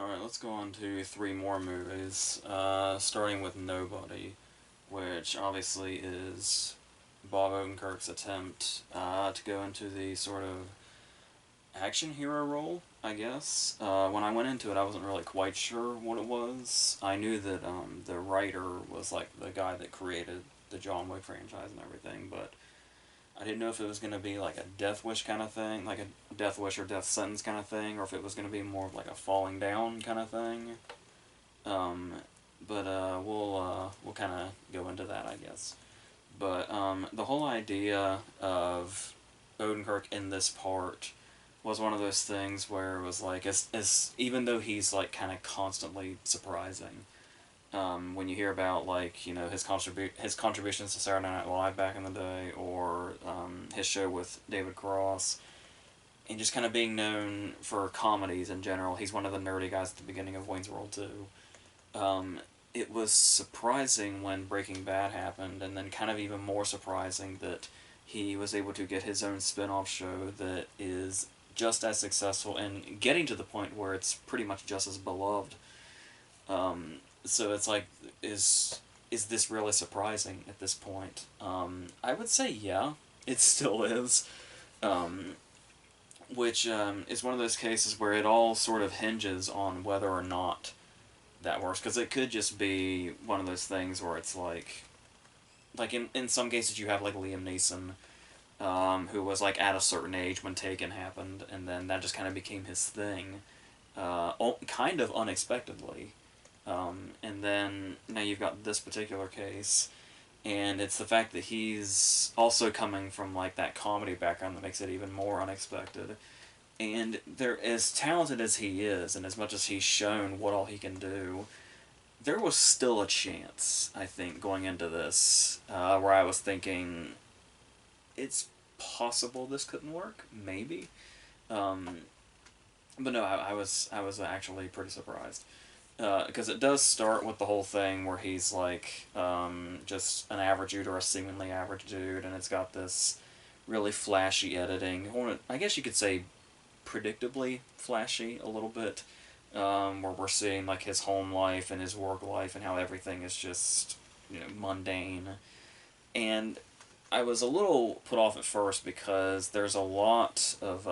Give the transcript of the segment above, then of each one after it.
Alright, let's go on to three more movies, starting with Nobody, which obviously is Bob Odenkirk's attempt to go into the sort of action hero role, I guess. When I went into it, I wasn't really quite sure what it was. I knew that the writer was like the guy that created the John Wick franchise and everything, but I didn't know if it was going to be like a Death Wish kind of thing, like a Death Wish or Death Sentence kind of thing, or if it was going to be more of like a falling down kind of thing. Um, but we'll kind of go into that, I guess. But the whole idea of Odenkirk in this part was one of those things where it was like, as even though he's like kind of constantly surprising, when you hear about like his contributions to Saturday Night Live back in the day, or his show with David Cross, and just kind of being known for comedies in general. He's one of the nerdy guys at the beginning of Wayne's World 2. It was surprising when Breaking Bad happened, and then kind of even more surprising that he was able to get his own spin-off show that is just as successful and getting to the point where it's pretty much just as beloved. So it's like, is this really surprising at this point? I would say yeah, it still is. Which is one of those cases where it all sort of hinges on whether or not that works, because it could just be one of those things where it's like in some cases you have like Liam Neeson, who was like at a certain age when Taken happened, and then that just kind of became his thing, kind of unexpectedly. And then now you've got this particular case, and it's the fact that he's also coming from like that comedy background that makes it even more unexpected. And they're as talented as he is, and as much as he's shown what all he can do, there was still a chance, I think, going into this, where I was thinking, it's possible this couldn't work, maybe. Um, but no, I was actually pretty surprised. Because it does start with the whole thing where he's like just an average dude or a seemingly average dude, and it's got this really flashy editing. I guess you could say predictably flashy a little bit, where we're seeing like his home life and his work life and how everything is just mundane. And I was a little put off at first because there's a lot of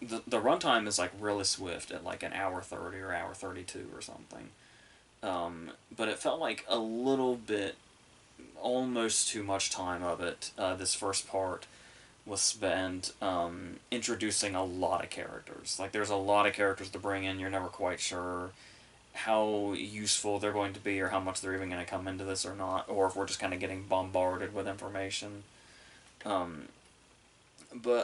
the runtime is like really swift at like an hour 30 or hour 32 or something, but it felt like a little bit, almost too much time of it. This first part was spent introducing a lot of characters. Like there's a lot of characters to bring in. You're never quite sure how useful they're going to be, or how much they're even going to come into this or not, or if we're just kind of getting bombarded with information. Um, but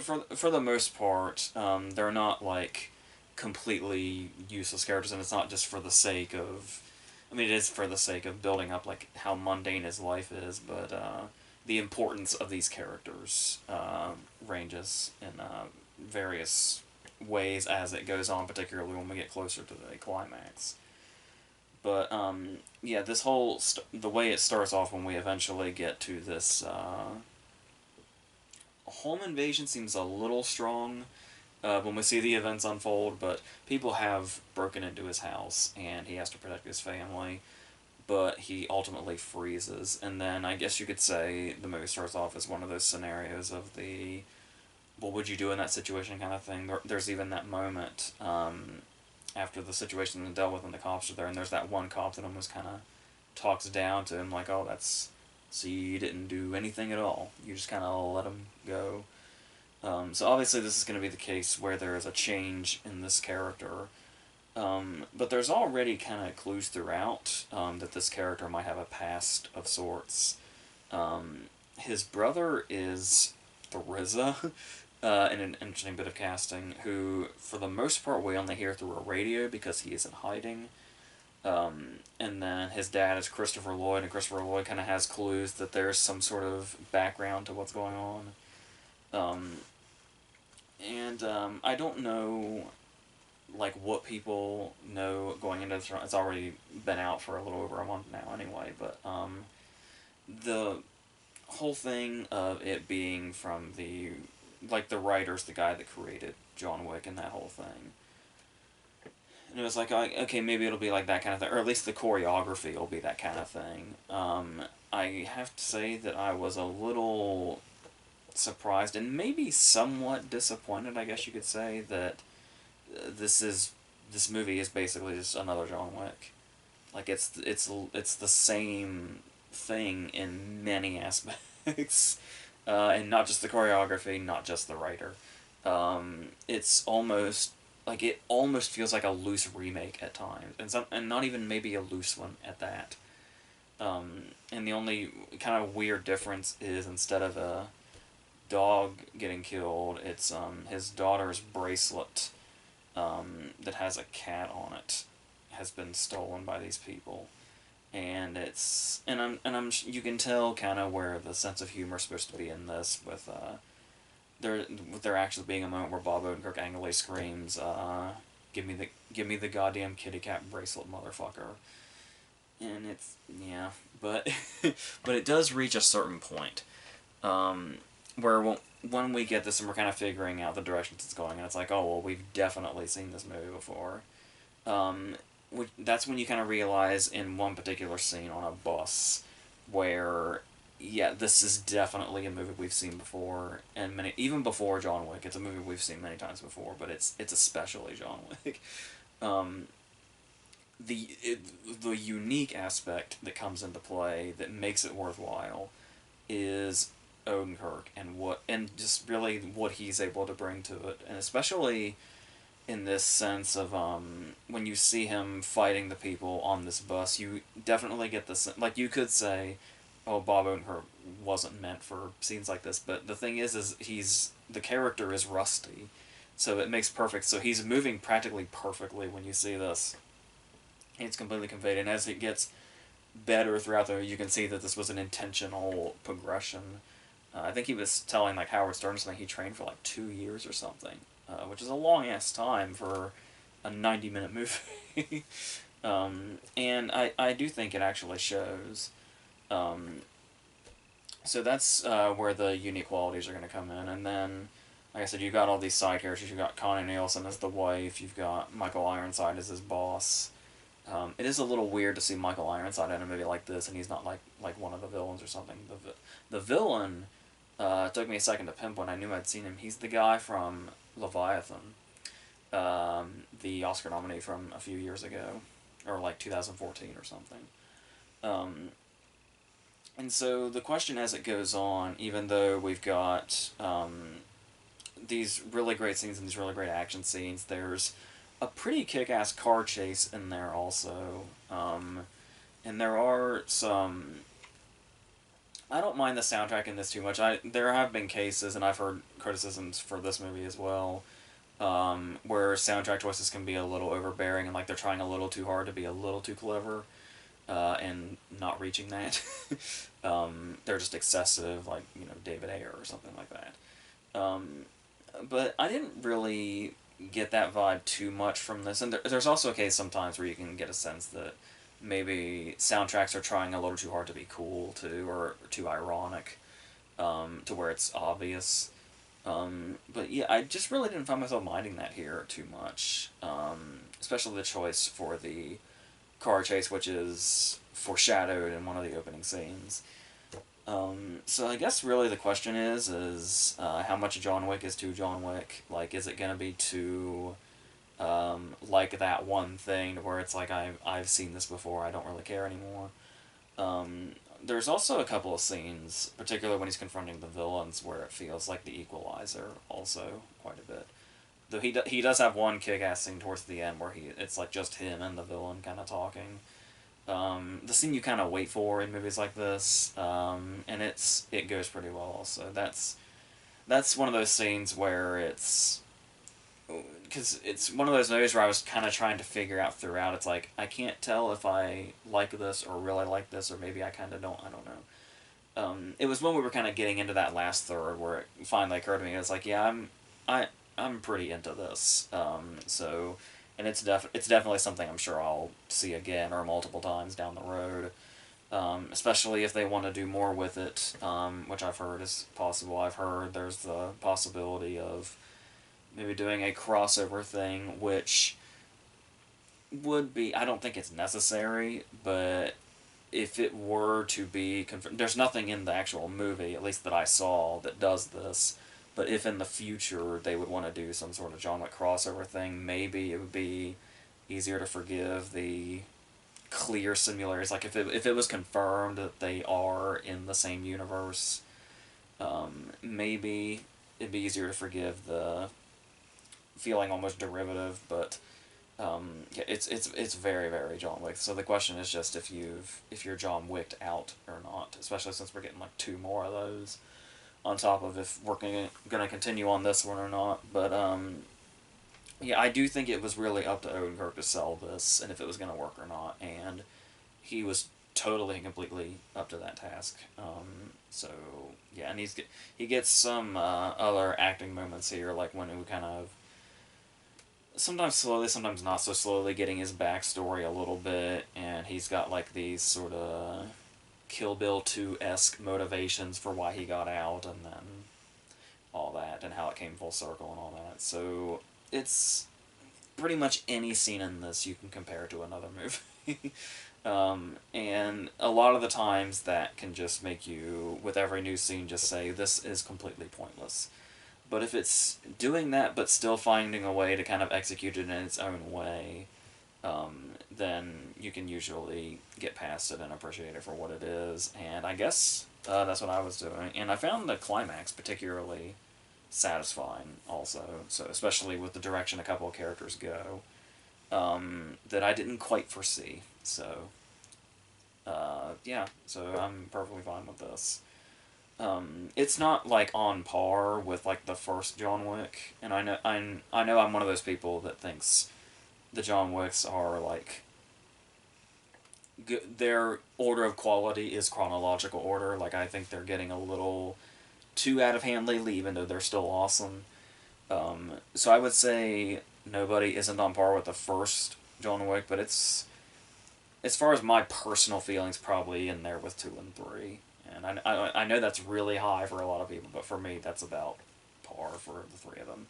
for the most part, they're not like completely useless characters, and it's not just for the sake of. I mean, it is for the sake of building up like how mundane his life is, but the importance of these characters ranges in various ways as it goes on, particularly when we get closer to the climax. But yeah, this whole the way it starts off when we eventually get to this home invasion seems a little strong when we see the events unfold, but people have broken into his house and he has to protect his family, but he ultimately freezes. And then I guess you could say the movie starts off as one of those scenarios of the what would you do in that situation kind of thing. There's even that moment after the situation is dealt with and the cops are there, and there's that one cop that almost kind of talks down to him, like, oh, that's, so you didn't do anything at all. You just kind of let him go. So obviously this is going to be the case where there is a change in this character. But there's already kind of clues throughout that this character might have a past of sorts. His brother is the RZA, in an interesting bit of casting, who, for the most part, we only hear through a radio because he is in hiding. And then his dad is Christopher Lloyd, and Christopher Lloyd kind of has clues that there's some sort of background to what's going on. I don't know, like, what people know going into this. It's already been out for a little over a month now anyway, but the whole thing of it being from the writer's the guy that created John Wick and that whole thing. And it was like, okay, maybe it'll be like that kind of thing, or at least the choreography will be that kind of thing. I have to say that I was a little surprised and maybe somewhat disappointed, I guess you could say, that this is this movie is basically just another John Wick. Like it's the same thing in many aspects, and not just the choreography, not just the writer. It's almost like it almost feels like a loose remake at times, and not even maybe a loose one at that. And the only kind of weird difference is instead of a dog getting killed, it's his daughter's bracelet that has a cat on it has been stolen by these people, and you can tell kind of where the sense of humor is supposed to be in this with there actually being a moment where Bob Odenkirk angrily screams, give me the goddamn kitty cat bracelet, motherfucker," and it's yeah, but but it does reach a certain point, where when we get this and we're kind of figuring out the directions it's going, and it's like, oh well, we've definitely seen this movie before. Um, that's when you kind of realize in one particular scene on a bus where, yeah, this is definitely a movie we've seen before, and even before John Wick, it's a movie we've seen many times before, but it's especially John Wick. Um, the unique aspect that comes into play that makes it worthwhile is Odenkirk and just really what he's able to bring to it, and especially in this sense of when you see him fighting the people on this bus, you definitely get the like you could say, oh, Bob Odenkirk wasn't meant for scenes like this, but the thing is the character is rusty, so it makes perfect. So he's moving practically perfectly when you see this. It's completely conveyed, and as it gets better throughout the, you can see that this was an intentional progression. I think he was telling like Howard Stern something he trained for like 2 years or something, which is a long ass time for a 90-minute movie. And I do think it actually shows. Um, so that's where the unique qualities are going to come in, and then. Like I said, you've got all these side characters. You've got Connie Nielsen as the wife. You've got Michael Ironside as his boss. It is a little weird to see Michael Ironside in a movie like this, and he's not like one of the villains or something. The villain took me a second to pinpoint. I knew I'd seen him. He's the guy from Leviathan, the Oscar nominee from a few years ago, or like 2014 or something. Um, and so the question as it goes on, even though we've got these really great scenes and these really great action scenes, there's a pretty kick-ass car chase in there also. And there are some... I don't mind the soundtrack in this too much. There have been cases, and I've heard criticisms for this movie as well, where soundtrack choices can be a little overbearing and like they're trying a little too hard to be a little too clever, and not reaching that. They're just excessive, like, David Ayer or something like that. But I didn't really get that vibe too much from this. And there's also a case sometimes where you can get a sense that maybe soundtracks are trying a little too hard to be cool too, or too ironic, to where it's obvious. But yeah, I just really didn't find myself minding that here too much. Especially the choice for the car chase, which is foreshadowed in one of the opening scenes. So I guess really the question is how much John Wick is too John Wick? Like, is it gonna be too, like that one thing where it's like I've seen this before, I don't really care anymore. There's also a couple of scenes, particularly when he's confronting the villains, where it feels like the Equalizer also quite a bit. Though he does have one kick-ass scene towards the end where it's like just him and the villain kind of talking. The scene you kind of wait for in movies like this, and it goes pretty well also. That's one of those scenes where because it's one of those movies where I was kind of trying to figure out throughout. It's like, I can't tell if I like this or really like this, or maybe I kind of don't. I don't know. It was when we were kind of getting into that last third where it finally occurred to me. It's like, yeah, I'm pretty into this. And it's definitely something I'm sure I'll see again or multiple times down the road. Especially if they want to do more with it, which I've heard is possible. I've heard there's the possibility of maybe doing a crossover thing, which would be, I don't think it's necessary, but if it were to be confirmed, there's nothing in the actual movie, at least that I saw, that does this. But if in the future they would want to do some sort of John Wick crossover thing, maybe it would be easier to forgive the clear similarities. Like if it was confirmed that they are in the same universe, maybe it'd be easier to forgive the feeling almost derivative. But yeah, it's very very John Wick. So the question is just if you're John Wicked out or not, especially since we're getting like two more of those on top of if we're gonna continue on this one or not. But yeah, I do think it was really up to Odenkirk to sell this and if it was gonna work or not, and he was totally and completely up to that task. So yeah, and he gets some other acting moments here, like when we kind of sometimes slowly, sometimes not so slowly, getting his backstory a little bit, and he's got like these sort of Kill Bill 2-esque motivations for why he got out, and then all that, and how it came full circle and all that. So it's pretty much any scene in this you can compare to another movie. And a lot of the times that can just make you, with every new scene, just say, this is completely pointless. But if it's doing that but still finding a way to kind of execute it in its own way, then you can usually get past it and appreciate it for what it is. And I guess that's what I was doing. And I found the climax particularly satisfying also, so especially with the direction a couple of characters go, that I didn't quite foresee. So, yeah, so I'm perfectly fine with this. It's not like on par with like the first John Wick, and I know I'm one of those people that thinks the John Wicks are like their order of quality is chronological order. Like I think they're getting a little too out of hand lately, even though they're still awesome. So I would say nobody isn't on par with the first John Wick, but it's as far as my personal feelings, probably in there with 2 and 3. And I know that's really high for a lot of people, but for me, that's about par for the 3 of them.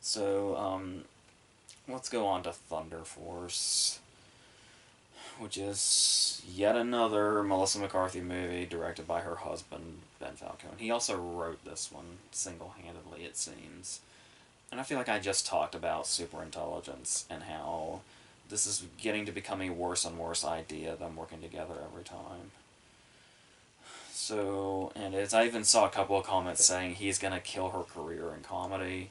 So, let's go on to Thunder Force, which is yet another Melissa McCarthy movie directed by her husband, Ben Falcone. He also wrote this one single-handedly, it seems. And I feel like I just talked about superintelligence and how this is getting to become a worse and worse idea, them working together every time. So, and as I even saw a couple of comments saying he's going to kill her career in comedy,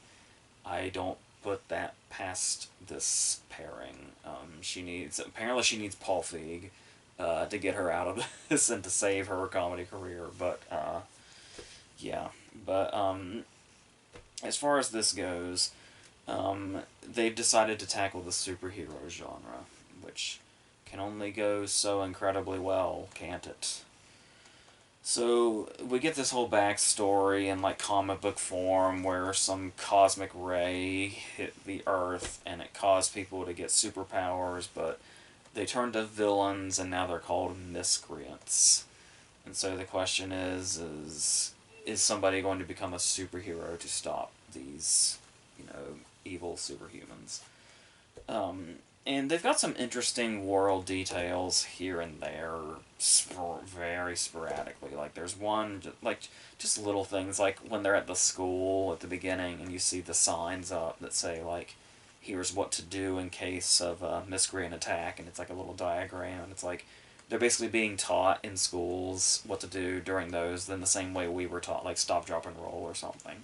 I don't put that past this pairing. Apparently she needs Paul Feig to get her out of this and to save her comedy career, but, yeah. But, as far as this goes, they've decided to tackle the superhero genre, which can only go so incredibly well, can't it? So we get this whole backstory in like comic book form where some cosmic ray hit the Earth and it caused people to get superpowers, but they turned to villains and now they're called miscreants. And so the question is somebody going to become a superhero to stop these, evil superhumans? And they've got some interesting world details here and there, very sporadically. Like, there's one, like, just little things, like when they're at the school at the beginning and you see the signs up that say, like, here's what to do in case of a miscreant attack, and it's like a little diagram, and it's like, they're basically being taught in schools what to do during those, then the same way we were taught, like, stop, drop, and roll or something.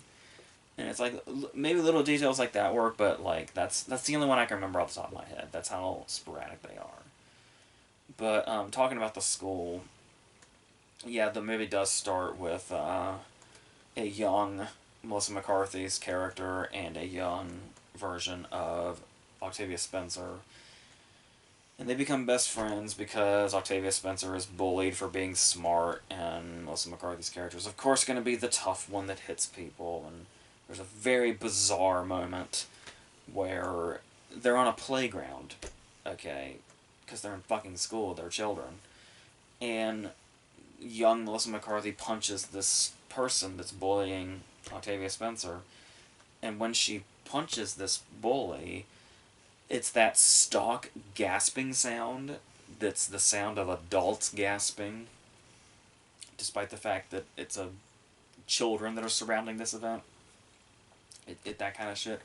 And it's like, maybe little details like that work, but like that's the only one I can remember off the top of my head. That's how sporadic they are. But talking about the school, yeah, the movie does start with a young Melissa McCarthy's character and a young version of Octavia Spencer. And they become best friends because Octavia Spencer is bullied for being smart, and Melissa McCarthy's character is, of course, going to be the tough one that hits people. And there's a very bizarre moment where they're on a playground, okay, because they're in fucking school, they're children, and young Melissa McCarthy punches this person that's bullying Octavia Spencer, and when she punches this bully, It's that stock gasping sound that's the sound of adults gasping, despite the fact that it's a children that are surrounding this event. That kind of shit.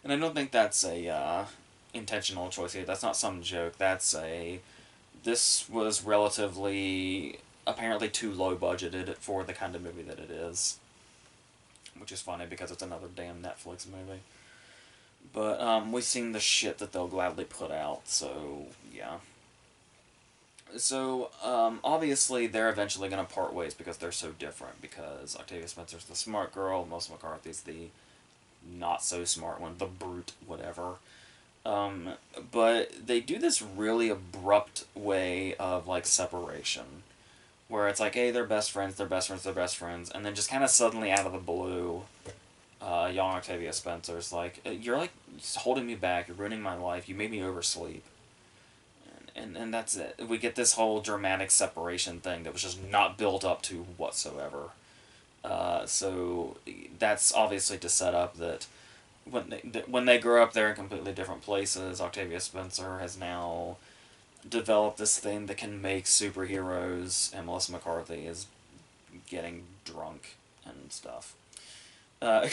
And I don't think that's a intentional choice here. That's not some joke. This was relatively, apparently too low budgeted for the kind of movie that it is. Which is funny because it's another damn Netflix movie. But we've seen the shit that they'll gladly put out, so yeah. So, obviously, they're eventually going to part ways because they're so different. Because Octavia Spencer's the smart girl, Melissa McCarthy's the not so smart one, the brute, whatever. Um, but they do this really abrupt way of, like, separation. Where it's like, hey, they're best friends, they're best friends, they're best friends. And then just kind of suddenly out of the blue, young Octavia Spencer's like, you're, like, holding me back, you're ruining my life, you made me oversleep. And that's it. We get this whole dramatic separation thing that was just not built up to whatsoever. So that's obviously to set up that when they grow up, they're in completely different places. Octavia Spencer has now developed this thing that can make superheroes, and Melissa McCarthy is getting drunk and stuff. Uh,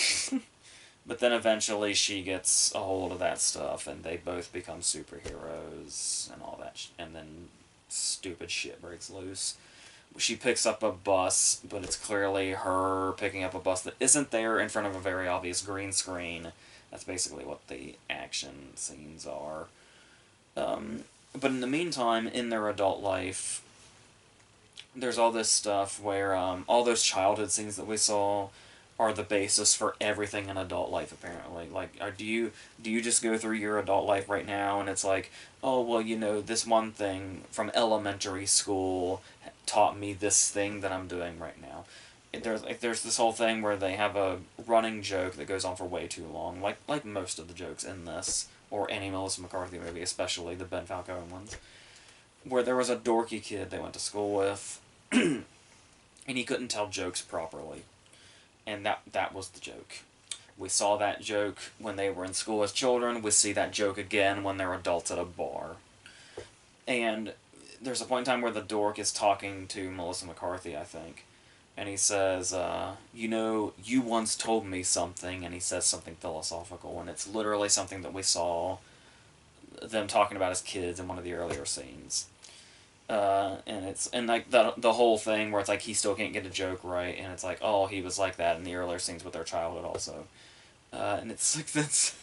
but then eventually she gets a hold of that stuff, and they both become superheroes and all that. And then stupid shit breaks loose. She picks up a bus, but it's clearly her picking up a bus that isn't there in front of a very obvious green screen. That's basically what the action scenes are. But in the meantime, in their adult life, there's all this stuff where all those childhood scenes that we saw are the basis for everything in adult life, apparently. Like, do you just go through your adult life right now and it's like, oh, well, this one thing from elementary school taught me this thing that I'm doing right now. There's this whole thing where they have a running joke that goes on for way too long, like most of the jokes in this, or any Melissa McCarthy movie, especially the Ben Falcone ones, where there was a dorky kid they went to school with, and he couldn't tell jokes properly. And that was the joke. We saw that joke when they were in school as children. We see that joke again when they're adults at a bar. And there's a point in time where the dork is talking to Melissa McCarthy, I think. And he says, you once told me something, and he says something philosophical. And it's literally something that we saw them talking about as kids in one of the earlier scenes. And like the whole thing where it's like he still can't get a joke right, and it's like, oh, he was like that in the earlier scenes with their childhood also. And it's like that's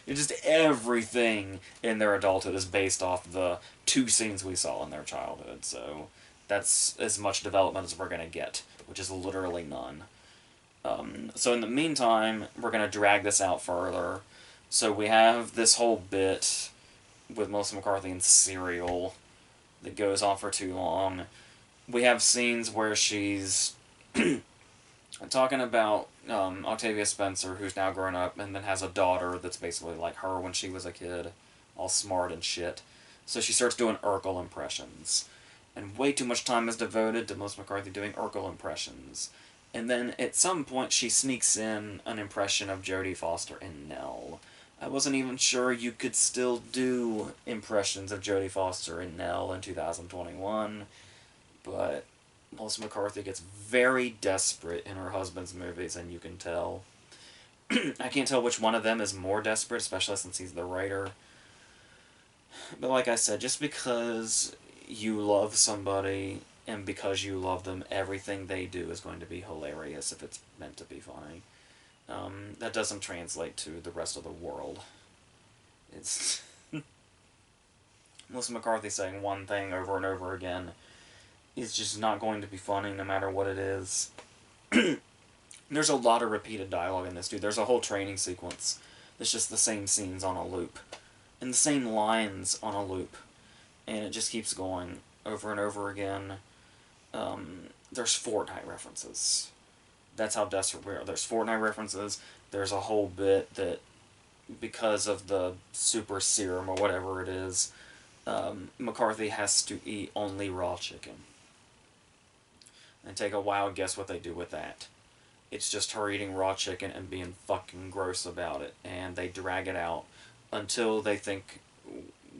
it's just everything in their adulthood is based off the two scenes we saw in their childhood. So that's as much development as we're gonna get, which is literally none. So in the meantime, we're gonna drag this out further. So we have this whole bit with Melissa McCarthy and Serial that goes on for too long. We have scenes where she's talking about Octavia Spencer, who's now grown up, and then has a daughter that's basically like her when she was a kid, all smart and shit. So she starts doing Urkel impressions. And way too much time is devoted to Melissa McCarthy doing Urkel impressions. And then at some point she sneaks in an impression of Jodie Foster in Nell. I wasn't even sure you could still do impressions of Jodie Foster in Nell in 2021, but Melissa McCarthy gets very desperate in her husband's movies, and you can tell. I can't tell which one of them is more desperate, especially since he's the writer. But like I said, just because you love somebody and because you love them, everything they do is going to be hilarious if it's meant to be funny. That doesn't translate to the rest of the world. It's Melissa McCarthy saying one thing over and over again is just not going to be funny no matter what it is. There's a lot of repeated dialogue in this, dude. There's a whole training sequence that's just the same scenes on a loop. And the same lines on a loop. And it just keeps going over and over again. There's Fortnite references. That's how desperate we are. There's Fortnite references. There's a whole bit that, because of the super serum or whatever it is, McCarthy has to eat only raw chicken. And take a wild guess what they do with that. It's just her eating raw chicken and being fucking gross about it. And they drag it out until they think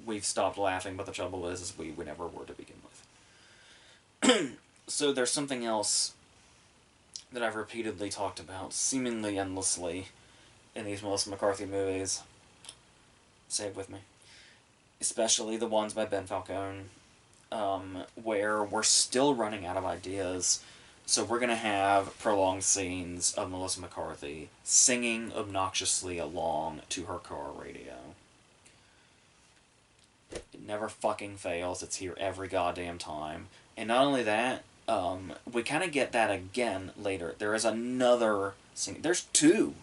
we've stopped laughing, but the trouble is we never were to begin with. So there's something else that I've repeatedly talked about, seemingly endlessly, in these Melissa McCarthy movies. Say it with me. Especially the ones by Ben Falcone, where we're still running out of ideas. So we're going to have prolonged scenes of Melissa McCarthy singing obnoxiously along to her car radio. It never fucking fails. It's here every goddamn time. And not only that, we kind of get that again later. There is another there's two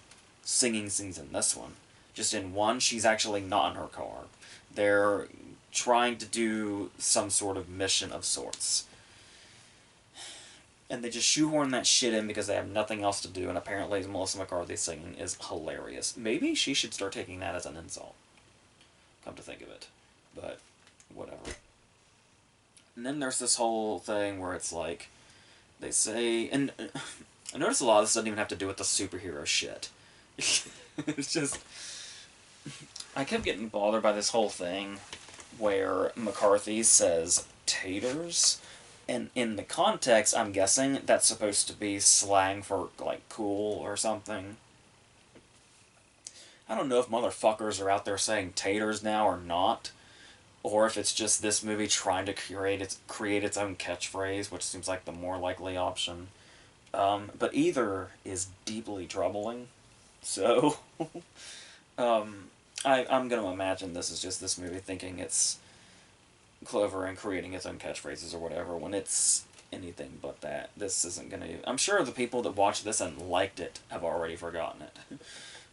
singing scenes in this one. Just in one, she's actually not in her car. They're trying to do some sort of mission of sorts. And they just shoehorn that shit in because they have nothing else to do, and apparently Melissa McCarthy singing is hilarious. Maybe she should start taking that as an insult. Come to think of it. But, whatever. And then there's this whole thing where it's like, they say, and I notice a lot of this doesn't even have to do with the superhero shit. It's just, I kept getting bothered by this whole thing where McCarthy says taters, and in the context, I'm guessing that's supposed to be slang for, like, cool or something. I don't know if motherfuckers are out there saying taters now or not, or if it's just this movie trying to create its own catchphrase, which seems like the more likely option. But either is deeply troubling. So, I'm going to imagine this is just this movie thinking it's clever and creating its own catchphrases or whatever, when it's anything but that. This isn't going to... I'm sure the people that watched this and liked it have already forgotten it.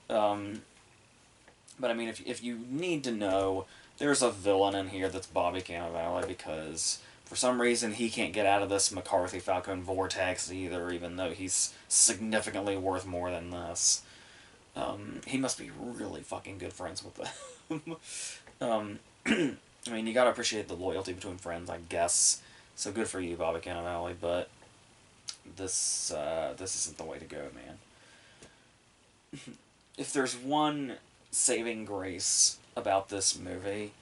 But I mean, if you need to know, there's a villain in here that's Bobby Cannavale, because for some reason he can't get out of this McCarthy-Falcone vortex either, even though he's significantly worth more than this. He must be really fucking good friends with them. I mean, you gotta appreciate the loyalty between friends, I guess. So good for you, Bobby Cannavale, but this isn't the way to go, man. If there's one saving grace about this movie,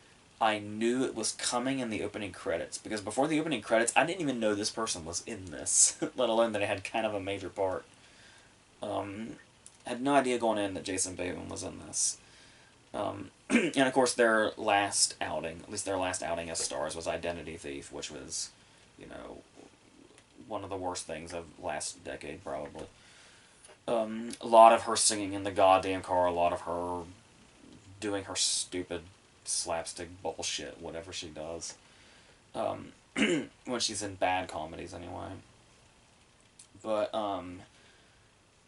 I knew it was coming in the opening credits, because before the opening credits, I didn't even know this person was in this, let alone that it had kind of a major part. Had no idea going in that Jason Bateman was in this. And of course their last outing, at least their last outing as stars, was Identity Thief, which was, you know, one of the worst things of last decade, probably. A lot of her singing in the goddamn car, a lot of her doing her stupid slapstick bullshit, whatever she does. When she's in bad comedies, anyway. But,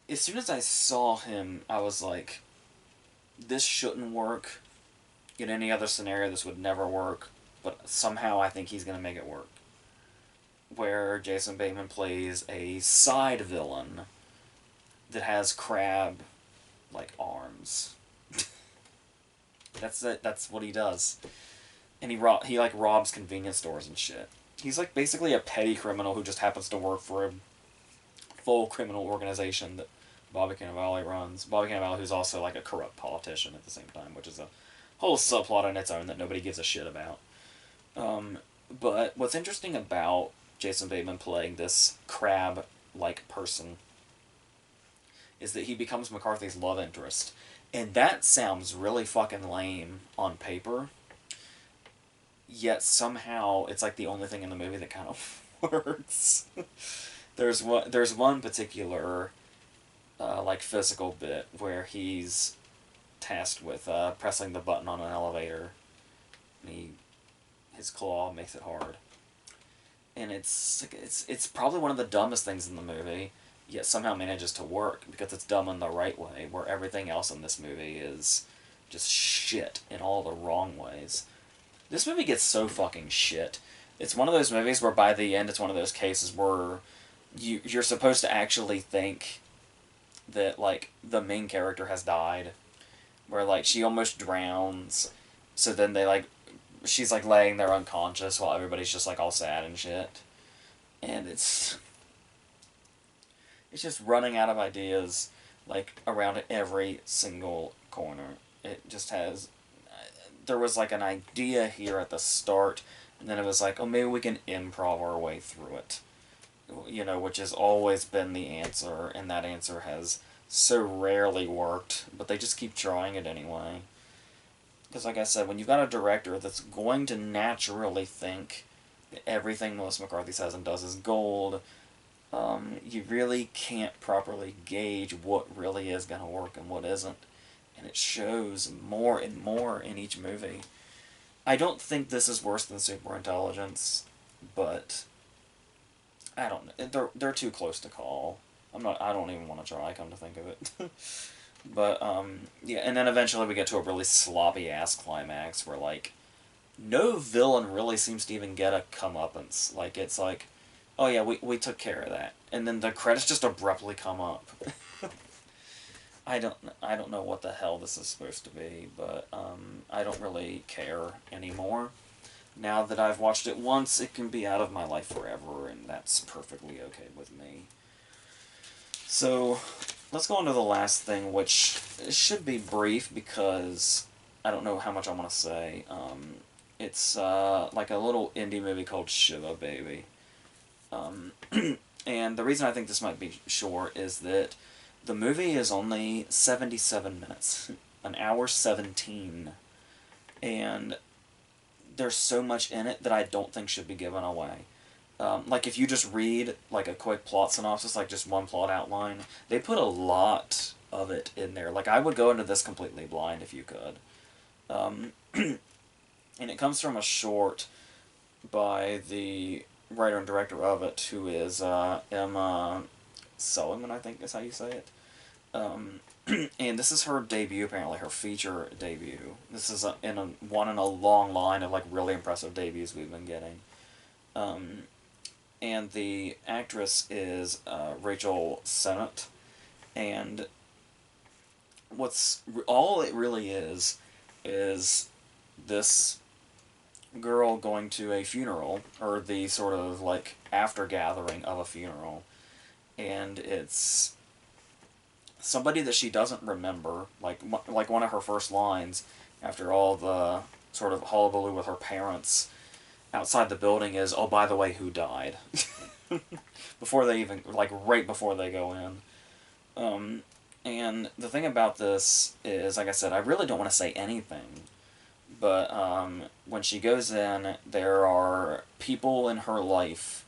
as soon as I saw him, I was like, this shouldn't work. In any other scenario, this would never work. But somehow I think he's going to make it work. Where Jason Bateman plays a side villain that has crab, like, arms. That's it. That's what he does. And he like robs convenience stores and shit. He's like basically a petty criminal who just happens to work for a full criminal organization that Bobby Cannavale runs. Bobby Cannavale, who's also like a corrupt politician at the same time, which is a whole subplot on its own that nobody gives a shit about. But what's interesting about Jason Bateman playing this crab-like person is that he becomes McCarthy's love interest. And that sounds really fucking lame on paper, yet somehow it's like the only thing in the movie that kind of works. There's one particular like physical bit where he's tasked with pressing the button on an elevator, and his claw makes it hard. And it's probably one of the dumbest things in the movie, yet somehow manages to work because it's dumb in the right way, where everything else in this movie is just shit in all the wrong ways. This movie gets so fucking shit. It's one of those movies where by the end it's one of those cases where you're supposed to actually think that, like, the main character has died. Where, like, she almost drowns, so then she's, like, laying there unconscious while everybody's just, like, all sad and shit. And it's just running out of ideas, like, around every single corner. It just has there was like an idea here at the start, and then it was like, oh, maybe we can improv our way through it. You know, which has always been the answer, and that answer has so rarely worked, but they just keep trying it anyway. Because, like I said, when you've got a director that's going to naturally think that everything Melissa McCarthy says and does is gold, you really can't properly gauge what really is going to work and what isn't. And it shows more and more in each movie. I don't think this is worse than Superintelligence, but I don't know. They're too close to call. I don't even want to try, come to think of it. But, yeah, and then eventually we get to a really sloppy-ass climax where, like, no villain really seems to even get a comeuppance. Like, it's like, oh yeah, we took care of that. And then the credits just abruptly come up. I don't know what the hell this is supposed to be, but, I don't really care anymore. Now that I've watched it once, it can be out of my life forever, and that's perfectly okay with me. So, let's go on to the last thing, which should be brief because I don't know how much I want to say. It's like a little indie movie called Shiva Baby. And the reason I think this might be short is that the movie is only 77 minutes. An hour 17. And there's so much in it that I don't think should be given away. Like, if you just read, like, a quick plot synopsis, like, just one plot outline, they put a lot of it in there. Like, I would go into this completely blind if you could. And it comes from a short by the writer and director of it, who is Emma Sullivan, I think is how you say it. And this is her debut, apparently, her feature debut. This is one in a long line of, like, really impressive debuts we've been getting. And the actress is Rachel Sennott, and all it really is this girl going to a funeral, or the sort of, like, after gathering of a funeral, and it's somebody that she doesn't remember, like one of her first lines after all the sort of hullabaloo with her parents outside the building is, oh, by the way, who died? Before they even, like, right before they go in. And the thing about this is, like I said, I really don't want to say anything, but when she goes in, there are people in her life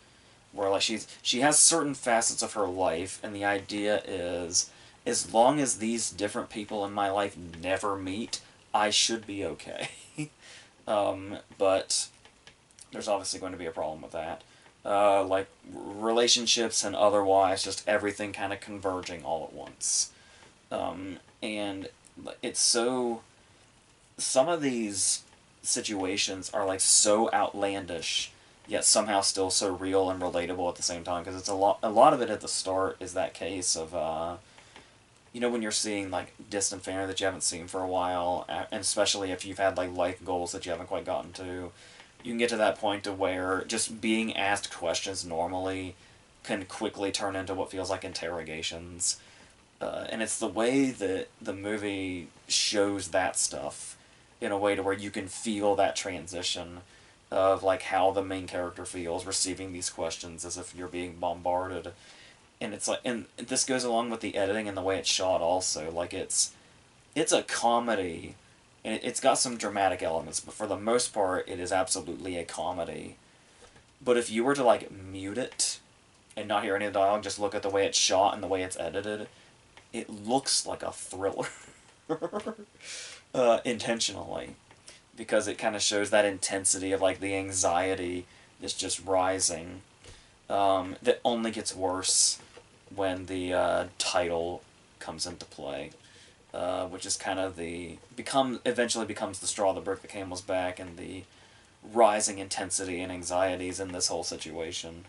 where, like, she has certain facets of her life, and the idea is, as long as these different people in my life never meet, I should be okay. But there's obviously going to be a problem with that. Like, relationships and otherwise, just everything kind of converging all at once. And it's so... Some of these situations are, like, so outlandish, yet somehow still so real and relatable at the same time, because it's a lot of it at the start is that case of, you know, when you're seeing, like, distant family that you haven't seen for a while, and especially if you've had, like, life goals that you haven't quite gotten to, you can get to that point to where just being asked questions normally can quickly turn into what feels like interrogations. And it's the way that the movie shows that stuff in a way to where you can feel that transition of, like, how the main character feels receiving these questions as if you're being bombarded. And it's like, and this goes along with the editing and the way it's shot also. Like, it's a comedy, and it's got some dramatic elements, but for the most part, it is absolutely a comedy. But if you were to, like, mute it and not hear any of the dialogue, just look at the way it's shot and the way it's edited, it looks like a thriller. Intentionally. Because it kind of shows that intensity of, like, the anxiety that's just rising. That only gets worse when the title comes into play. Which is kind of eventually becomes the straw that broke the camel's back, and the rising intensity and anxieties in this whole situation.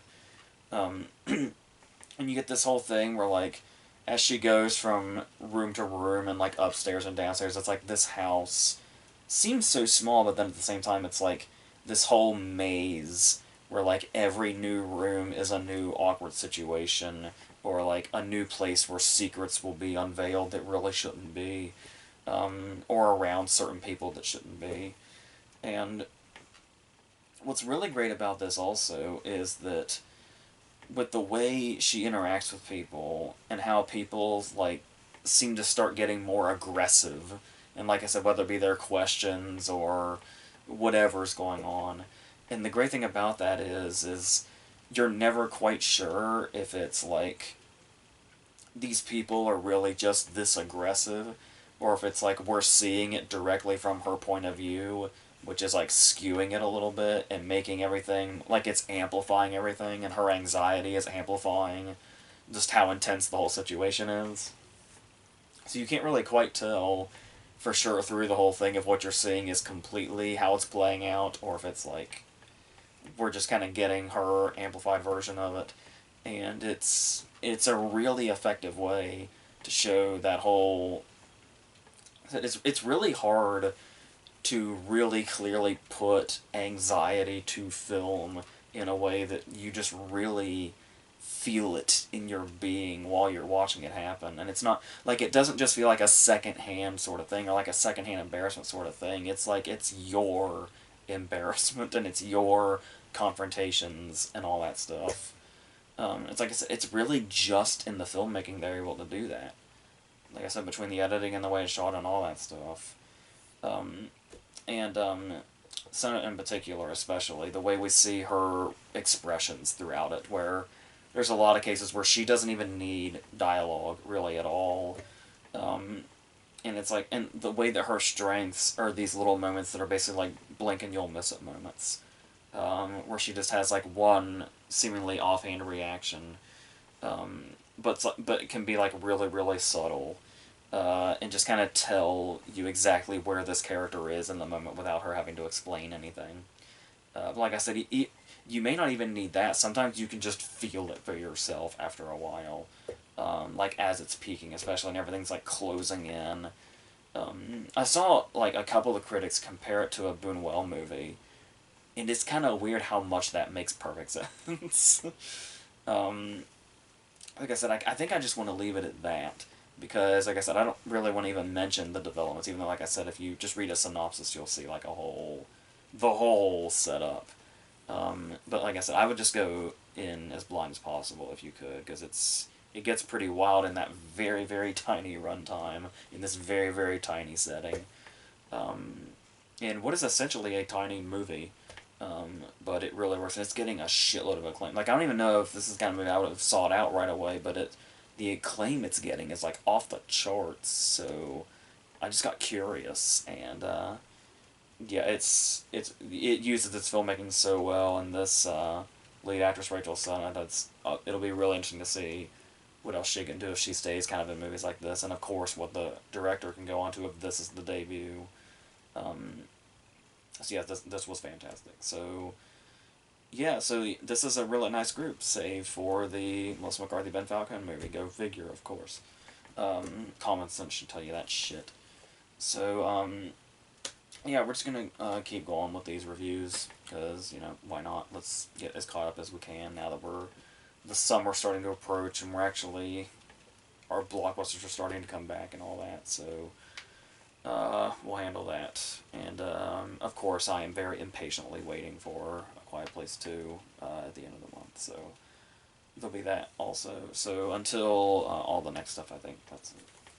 And you get this whole thing where, like, as she goes from room to room and, like, upstairs and downstairs, it's like this house seems so small, but then at the same time it's like this whole maze where, like, every new room is a new awkward situation, or, like, a new place where secrets will be unveiled that really shouldn't be. or around certain people that shouldn't be. And what's really great about this also is that with the way she interacts with people and how people like seem to start getting more aggressive, and like I said, whether it be their questions or whatever's going on. And the great thing about that is you're never quite sure if it's like these people are really just this aggressive, or if it's like we're seeing it directly from her point of view, which is like skewing it a little bit and making everything like it's amplifying everything, and her anxiety is amplifying just how intense the whole situation is. So you can't really quite tell for sure through the whole thing if what you're seeing is completely how it's playing out, or if it's like we're just kind of getting her amplified version of it. And it's a really effective way to show that whole. It's really hard to really clearly put anxiety to film in a way that you just really feel it in your being while you're watching it happen. And it's not like it doesn't just feel like a secondhand sort of thing or like a secondhand embarrassment sort of thing. It's like it's your embarrassment and it's your confrontations and all that stuff. It's like I said, it's really just in the filmmaking they're able to do that. Like I said, between the editing and the way it's shot and all that stuff. Um, and Senate in particular, especially, the way we see her expressions throughout it, where there's a lot of cases where she doesn't even need dialogue really at all. Um, and it's like, and the way that her strengths are these little moments that are basically like blink and you'll miss it moments, where she just has like one seemingly offhand reaction, but it can be like really really subtle, and just kind of tell you exactly where this character is in the moment without her having to explain anything. Like I said, you may not even need that. Sometimes you can just feel it for yourself after a while, like as it's peaking, especially and everything's like closing in. I saw like a couple of critics compare it to a Buñuel movie, and it's kind of weird how much that makes perfect sense. um, like I said, I think I just want to leave it at that. Because, like I said, I don't really want to even mention the developments, even though, like I said, if you just read a synopsis, you'll see, like, the whole setup. But, like I said, I would just go in as blind as possible if you could, because it gets pretty wild in that very, very tiny runtime, in this very, very tiny setting. In what is essentially a tiny movie. But it really works, and it's getting a shitload of acclaim. Like, I don't even know if this is the kind of movie I would have sought out right away, but the acclaim it's getting is, like, off the charts, so I just got curious, and, yeah, it uses its filmmaking so well, and this, lead actress, Rachel Sennett, it'll be really interesting to see what else she can do if she stays kind of in movies like this, and of course what the director can go on to if this is the debut. So yeah, this was fantastic. So yeah, so this is a really nice group, save for the Melissa McCarthy Ben Falcone movie. Go figure, of course. Common sense should tell you that shit. So yeah, we're just gonna keep going with these reviews because why not? Let's get as caught up as we can now that the summer starting to approach and we're actually our blockbusters are starting to come back and all that. So we'll handle that. And, of course, I am very impatiently waiting for A Quiet Place 2 at the end of the month. So there'll be that also. So until all the next stuff, I think that's it.